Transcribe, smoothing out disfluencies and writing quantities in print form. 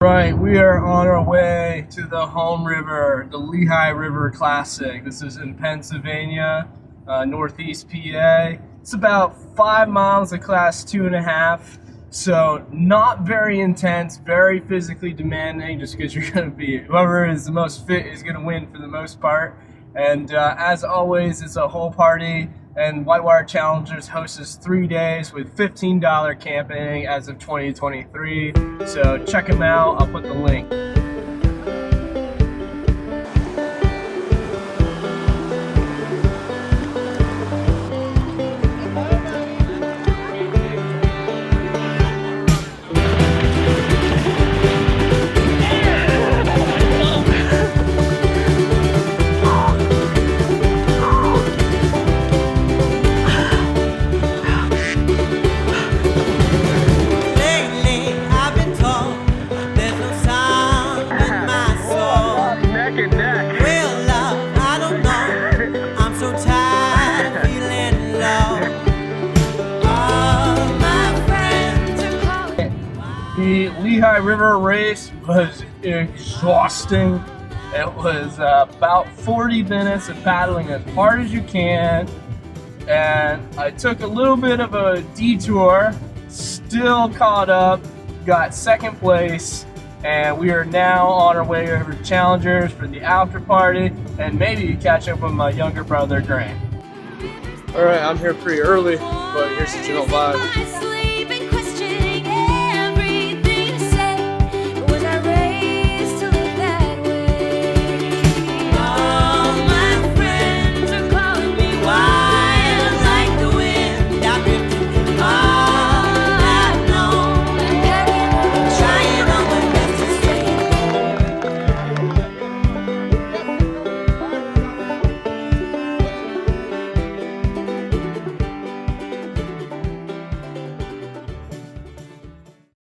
Right, we are on our way to the home river, the Lehigh River Classic. This is in Pennsylvania, northeast PA. It's about 5 miles of class 2.5, so not very intense, very physically demanding, just because you're going to be, whoever is the most fit is going to win for the most part. And as always, it's a whole party, and Whitewater Challengers hosts 3 days with $15 camping as of 2023. So check them out. I'll put the link. The Lehigh River race was exhausting. It was about 40 minutes of paddling as hard as you can, and I took a little bit of a detour, still caught up, got second place, and we are now on our way over to Challengers for the after party and maybe catch up with my younger brother, Grant. Alright, I'm here pretty early, but here's the general vibe.